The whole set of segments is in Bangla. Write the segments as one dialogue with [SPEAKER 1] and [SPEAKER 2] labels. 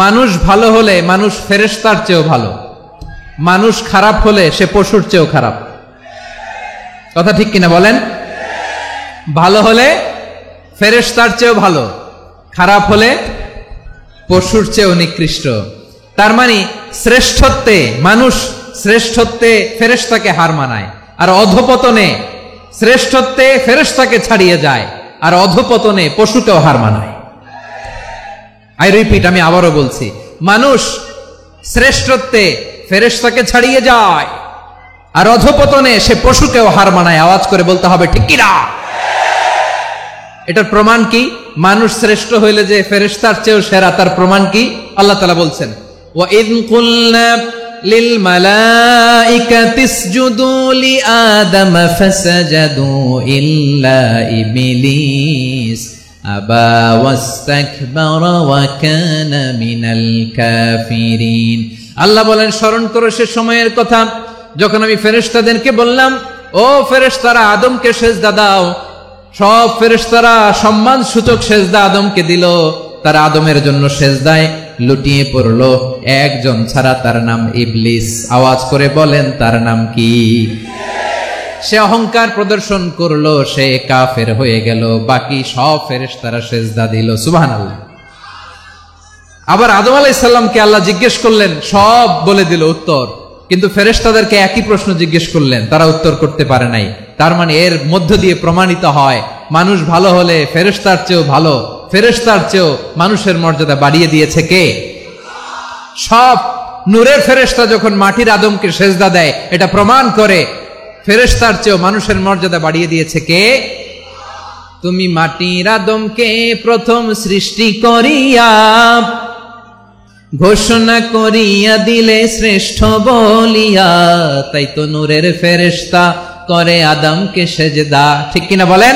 [SPEAKER 1] মানুষ ভালো হলে মানুষ ফেরেশতার চেয়েও ভালো, মানুষ খারাপ হলে সে পশুর চেয়েও খারাপ। কথা ঠিক কিনা বলেন? ভালো হলে ফেরেশতার চেয়েও ভালো, খারাপ হলে পশুর চেয়েও নিকৃষ্ট। তার মানে শ্রেষ্ঠত্বে মানুষ, শ্রেষ্ঠত্বে ফেরেশতাকে হার মানায়, আর অধপতনে শ্রেষ্ঠত্বে ফেরেশতাকে ছাড়িয়ে যায়, আর অধপতনে পশুকেও হার মানায়। আই রিপিট, আমি আবারও বলছি, মানুষ শ্রেষ্ঠত্বে ফেরেশতাকে ছাড়িয়ে যায়, আর অধপতনে সে পশুকেও হার মানায়। আওয়াজ করে বলতে হবে ঠিক কিনা? এটার প্রমাণ কি? মানুষ শ্রেষ্ঠ হইলে যে ফেরেশতার চেয়েও সেরা, তার প্রমাণ কি? আল্লাহ তাআলা বলছেন, ওয়া ইয কুলনা লিল মালাইকাতি ইসজুদু লি আদম ফাসাজাদু ইল্লা ইবলিস আবা ওয়াস্তাকবারা ওয়া কানা মিনাল কাফিরিন। আল্লাহ বলেন, স্মরণ করো সে সময়ের কথা যখন আমি ফেরেশতাদেরকে বললাম, ও ফেরেশতারা আদমকে সেজদা দাও। সব ফেরেশতারা সম্মান সূচক সেজদা আদমকে দিল, তারা আদমের জন্য সেজদায় লুটিয়ে পড়লো, একজন ছাড়া, তার নাম ইবলিস। আওয়াজ করে বলেন তার নাম কি? সে অহংকার প্রদর্শন করলো, সে কাফের হয়ে গেল, বাকি সব ফেরেশতারা সেজদা দিল। সুবহানাল্লাহ। আবার আদম আলাইহিস সালামকে আল্লাহ জিজ্ঞেস করলেন, সব বলে দিল উত্তর, কিন্তু ফেরেশতাদেরকে একই প্রশ্ন জিজ্ঞেস করলেন, তারা উত্তর করতে পারে নাই। তার মানে এর মধ্য দিয়ে প্রমাণিত হয়, মানুষ ভালো হলে ফেরেশতার চেয়েও ভালো, ফেরেশতার চেয়েও মানুষের মর্যাদা বাড়িয়ে দিয়েছে কে? সব নূরের ফেরেশতা যখন মাটির আদমকে সেজদা দেয়, এটা প্রমাণ করে ফেরেশতার চেয়েও মানুষের মর্যাদা বাড়িয়ে দিয়েছে কে? তুমি মাটির আদমকে প্রথম সৃষ্টি করিয়া ঘোষণা করিয়া দিলে শ্রেষ্ঠ বলিয়া, তাই তো নূরের ফেরেশতা করে আদমকে সেজদা। ঠিক কিনা বলেন?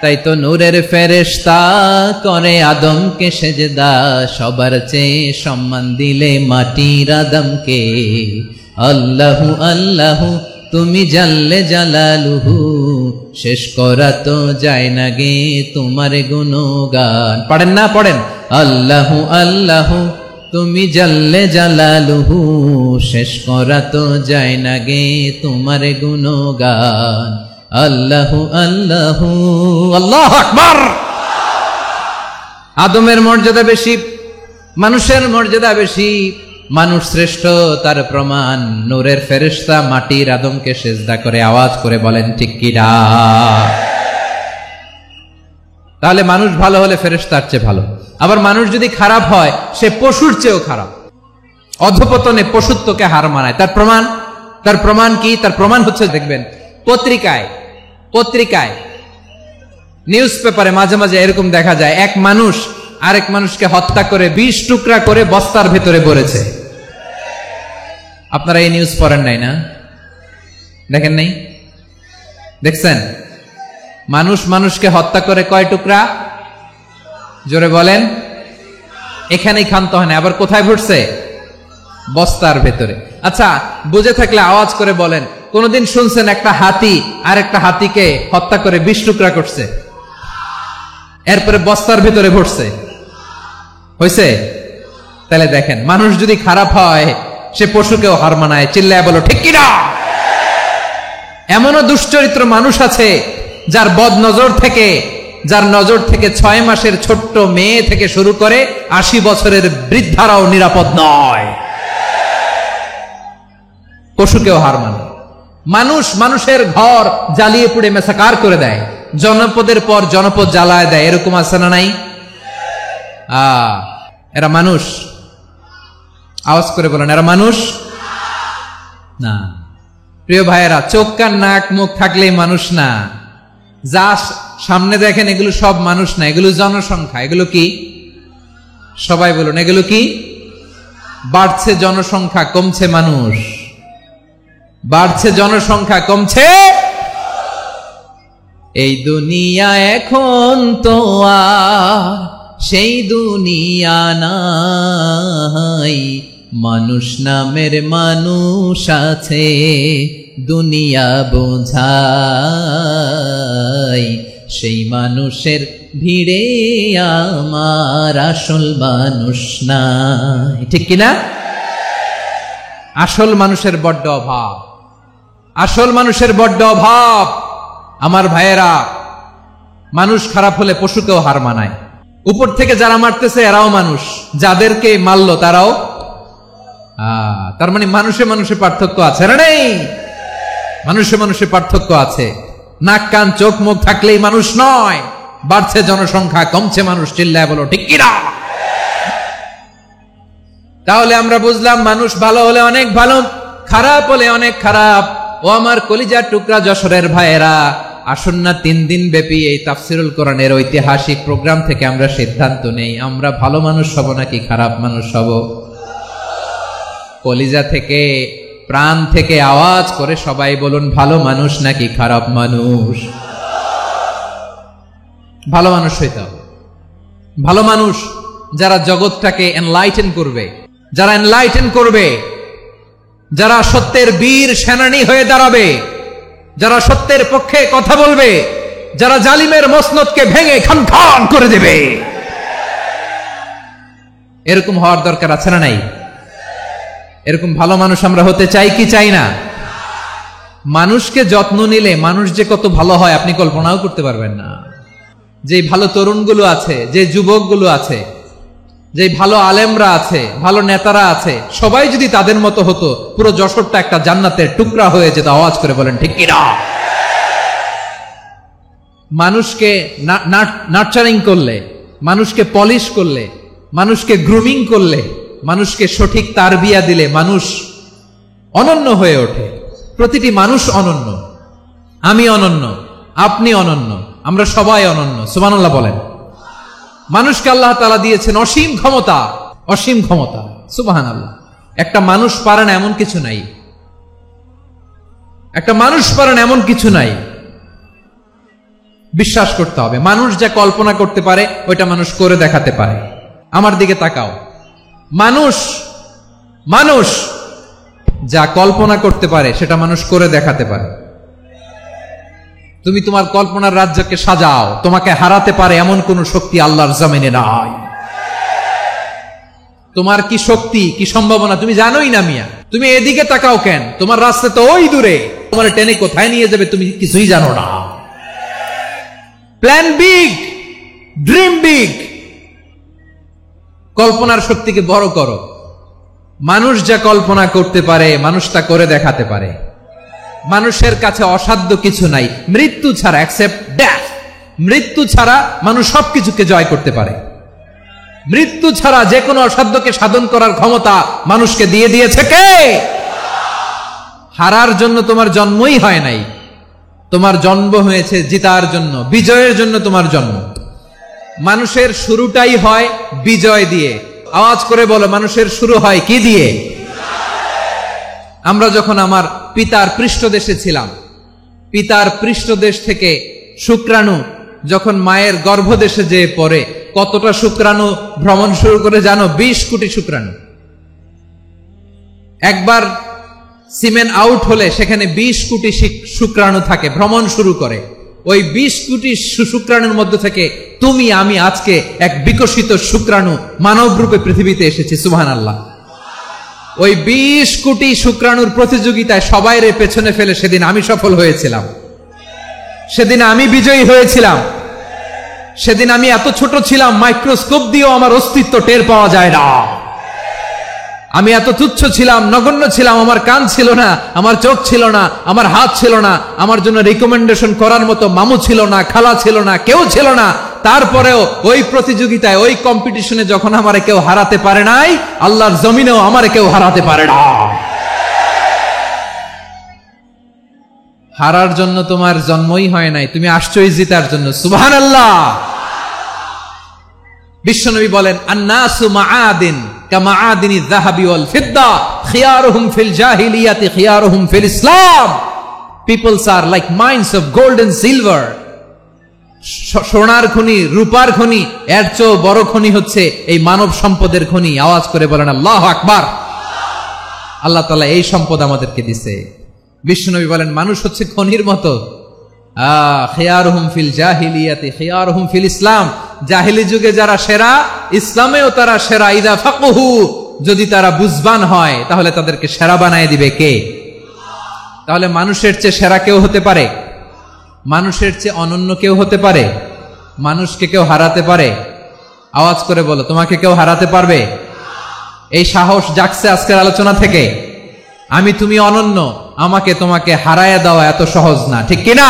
[SPEAKER 1] তাই তো নূরের ফেরেশতা করে আদমকে সেজদা, সবার চেয়ে সম্মান দিলে মাটির আদমকে। আল্লাহু আল্লাহু তুমি জাল্লে জালালুহু, শেষ করা তো যায় না গে তোমার গুণগান। পড়েন না? পড়েন। আল্লাহু আল্লাহু তুমি জাল্লে জালালুহু, শেষ করা তো যায় না গে তোমার গুণগান। আল্লাহু আল্লাহু আল্লাহু আকবার। আদমের মর্যাদা বেশি, মানুষের মর্যাদা বেশি, মানুষ শ্রেষ্ঠ, তার প্রমাণ নূরের ফেরেশতা মাটির আদমকে সেজদা করে। আওয়াজ করে বলেন ঠিক কিনা? তাহলে মানুষ ভালো হলে ফেরেশতার চেয়ে ভালো। আবার মানুষ যদি খারাপ হয়, সে পশুর চেয়েও খারাপ, অধপতনে পশুত্বকে হার মানায়। তার প্রমাণ, তার প্রমাণ কি? তার প্রমাণ হচ্ছে, দেখবেন পত্রিকায় নিউজ পেপারে মাঝে মাঝে এরকম দেখা যায়, এক মানুষ আরেক মানুষকে হত্যা করে 20 টুকরা করে বস্তার ভেতরে ভরেছে। আপনারা এই নিউজ পড়েন নাই না? দেখেন নাই? দেখছেন? মানুষ মানুষকে হত্যা করে কয় টুকরা? জোরে বলেন। এখানেই ক্ষান্ত হয় না, আবার কোথায় ভরছে? বস্তার ভেতরে। আচ্ছা, বুঝে থাকলে আওয়াজ করে বলেন, কোনদিন শুনছেন একটা হাতি আর একটা হাতিকে হত্যা করে 20 টুকরা করছে, এরপরে বস্তার ভেতরে ভরছে? হয়েছে? তাহলে দেখেন, মানুষ যদি খারাপ হয় সে পশুকেও হার মানায়। চিল্লায় বলো ঠিক কিনা? এমনও দুশ্চরিত্র মানুষ আছে যার নজর থেকে 6 মাসের ছোট্ট মেয়ে থেকে শুরু করে 80 বছরের বৃদ্ধারাও নিরাপদ নয়। পশুকেও হার মানে। মানুষের ঘর জ্বালিয়ে পুড়ে মেসাকার করে দেয়, জনপদের পর জনপদ জ্বালায় দেয়, এরকম আছে না নাই? এরা মানুষ? আওয়াজ করে বলেন, এরা মানুষ না। প্রিয় ভাইয়েরা, চোখ কান নাক মুখ থাকলেই মানুষ না। যা সামনে দেখেন এগুলো সব মানুষ না, এগুলো জনসংখ্যা। এগুলো কি? সবাই বলুন, এগুলো কি? বাড়ছে জনসংখ্যা, কমছে মানুষ। বাড়ছে জনসংখ্যা, কমছে। এই দুনিয়া এখন তো আর সেই দুনিয়া নাই, মানুষ নামের মানুষ আছে, দুনিয়া বোঝাই। সেই মানুষের ভিড়ে আমার আসল মানুষ নাই। ঠিক কিনা? আসল মানুষের বড্ড অভাব, আসল মানুষের বড্ড অভাব। আমার ভাইয়েরা, মানুষ খারাপ হলে পশুকেও হার মানায়। উপর থেকে যারা মারতেছে এরাও মানুষ, যাদেরকে মারলো তারাও। তার মানে মানুষে মানুষে পার্থক্য আছে না? নেই? মানুষে মানুষে পার্থক্য আছে। নাক কান চোখ মুখ থাকলেই মানুষ নয়। বাড়ছে জনসংখ্যা, কমছে মানুষ। চিল্লায় বলো ঠিক কিনা? তাহলে আমরা বুঝলাম মানুষ ভালো হলে অনেক ভালো, খারাপ হলে অনেক খারাপ। ও আমার কলিজার টুকরা যশোরের ভাইয়েরা, আসুন না 3 দিন ব্যাপী এই তাফসিরুল কোরআনের ঐতিহাসিক প্রোগ্রাম থেকে আমরা সিদ্ধান্ত নেই, আমরা ভালো মানুষ হব নাকি খারাপ মানুষ হব। কলিজা থেকে, প্রাণ থেকে আওয়াজ করে সবাই বলুন, ভালো মানুষ নাকি খারাপ মানুষ? ভালো মানুষ হইতে হবে। ভালো মানুষ যারা জগৎটাকে এনলাইটেন করবে, যারা এনলাইটেন করবে, যারা সত্যের বীর সেনানী হয়ে দাঁড়াবে, যারা সত্যের পক্ষে কথা বলবে, যারা জালিমের মসনদকে ভেঙে খান খান করে দেবে। এরকম হওয়ার দরকার আছে না নাই? এরকম ভালো মানুষ আমরা হতে চাই কি চাই না? মানুষকে যত্ন নিলে মানুষ যে কত ভালো হয় আপনি কল্পনাও করতে পারবেন না। যে ভালো তরুণগুলো আছে, যে যুবকগুলো আছে, যে ভালো আলেমরা আছে, ভালো নেতারা আছে, সবাই যদি তাদের মতো হতো, পুরো যশোরটা একটা জান্নাতের টুকরা হয়ে যেত। আওয়াজ করে বলেন ঠিক কিনা? মানুষকে নার্চারিং করলে, মানুষকে পলিশ করলে, মানুষকে গ্রুমিং করলে, মানুষকে সঠিক তারবিয়া দিলে মানুষ অনন্য হয়ে ওঠে। প্রতিটি মানুষ অনন্য। আমি অনন্য, আপনি অনন্য, আমরা সবাই অনন্য। সুবহানাল্লাহ বলেন। মানুষকে আল্লাহ তাআলা দিয়েছেন অসীম ক্ষমতা, অসীম ক্ষমতা। সুবহানাল্লাহ। একটা মানুষ পারে না এমন কিছু নাই, একটা মানুষ পারে না এমন কিছু নাই। বিশ্বাস করতে হবে, মানুষ যা কল্পনা করতে পারে ওইটা মানুষ করে দেখাতে পারে। আমার দিকে তাকাও। মানুষ মানুষ যা কল্পনা করতে পারে সেটা মানুষ করে দেখাতে পারে। তুমি তোমার কল্পনার রাজ্যকে সাজাও, তোমাকে হারাতে পারে এমন কোন শক্তি আল্লাহর জমিনে নাই। তোমার কি শক্তি, কি সম্ভাবনা তুমি জানোই না মিয়া। তুমি এদিকে তাকাও কেন? তোমার রাস্তা তো ওই দূরে, তোমার টেনে কোথায় নিয়ে যাবে তুমি কিছুই জানো না। Plan big, dream big. কল্পনার শক্তিকে বড় করো। মানুষ যা কল্পনা করতে পারে মানুষ তা করে দেখাতে পারে। মানুষের কাছে অসাধ্য কিছু নাই, মৃত্যু ছাড়া, এক্সেপ্ট ডেথ। মৃত্যু ছাড়া মানুষ সবকিছুকে জয় করতে পারে। মৃত্যু ছাড়া যে কোনো অসাধ্যকে সাধন করার ক্ষমতা মানুষকে দিয়ে দিয়েছে কে? হারার জন্য তোমার জন্মই হয় নাই, তোমার জন্ম হয়েছে জিতার জন্য, বিজয়ের জন্য তোমার জন্ম। মানুষের শুরুটাই হয় বিজয় দিয়ে। আওয়াজ করে বলো, মানুষের শুরু হয় কি দিয়ে? আমরা যখন আমার পিতার পৃষ্ঠদেশে ছিলাম, পিতার পৃষ্ঠদেশ থেকে শুক্রাণু যখন মায়ের গর্ভদেশে যেয়ে পড়ে, কতটা শুক্রাণু ভ্রমণ শুরু করে জানো? 20 কোটি শুক্রাণু। একবার সিমেন আউট হলে সেখানে 20 কোটি শুক্রাণু থাকে, ভ্রমণ শুরু করে। ওই 20 কোটি শুক্রাণুর মধ্যে থেকে তুমি আমি আজকে এক বিকশিত শুক্রাণু মানব রূপে পৃথিবীতে এসেছি। সুবহানাল্লাহ। ওই 20 কোটি শুক্রাণুর প্রতিযোগিতায় সবাই রে পেছনে ফেলে সেদিন আমি সফল হয়েছিলাম, সেদিন আমি বিজয়ী হয়েছিলাম। সেদিন আমি এত ছোট ছিলাম, মাইক্রোস্কোপ দিয়েও আমার অস্তিত্ব টের পাওয়া যায় না। আমি এত তুচ্ছ ছিলাম, নগণ্য ছিলাম। আমার কান ছিল না, আমার চোখ ছিল না, আমার হাত ছিল না, আমার জন্য রিকমেন্ডেশন করার মতো মামু ছিল না, খালা ছিল না, কেউ ছিল না। তারপরেও ওই প্রতিযোগিতায়, ওই কম্পিটিশনে যখন আমারে কেউ হারাতে পারে নাই, আল্লাহর জমিনেও আমারে কেউ হারাতে পারে না। হারার জন্য তোমার জন্মই হয় নাই, তুমি আসছই জিতার জন্য। সুবহানাল্লাহ। বিশ্বনবী বলেন, আন্নাসু মাআদিন কামাআদিনি যাহাবি ওয়াল ফিদ্দা খিয়ারুহুম ফিল জাহিলিয়াতি খিয়ারুহুম ফিল ইসলাম। Peoples are like mines of gold and silver. সোনার খনি, রূপার খনি, এর চেয়ে বড় খনি হচ্ছে এই মানব সম্পদের খনি। আওয়াজ করে বলেন আল্লাহু আকবার। আল্লাহ তাআলা এই সম্পদ আমাদেরকে দিয়েছে। বিশ্বনবী বলেন, মানুষ হচ্ছে খনির মতো, খিয়ারুহুম ফিল জাহিলিয়াতি খিয়ারুহুম ফিল ইসলাম, জাহিলি যুগে যারা সেরা, ইসলামেও তারা সেরা। ইদা ফাকহু, যদি তারা বুঝবান হয় তাহলে তাদেরকে সেরা বানায় দিবে কে? তাহলে মানুষের চেয়ে সেরা কেউ হতে পারে? মানুষের চেয়ে অনন্য কেউ হতে পারে? মানুষকে কেউ হারাতে পারে? আওয়াজ করে বলো, তোমাকে কেউ হারাতে পারবে? এই সাহস জাগছে আজকের আলোচনা থেকে। আমি তুমি অনন্য, আমাকে তোমাকে হারায় দেওয়া এত সহজ না, ঠিক কিনা?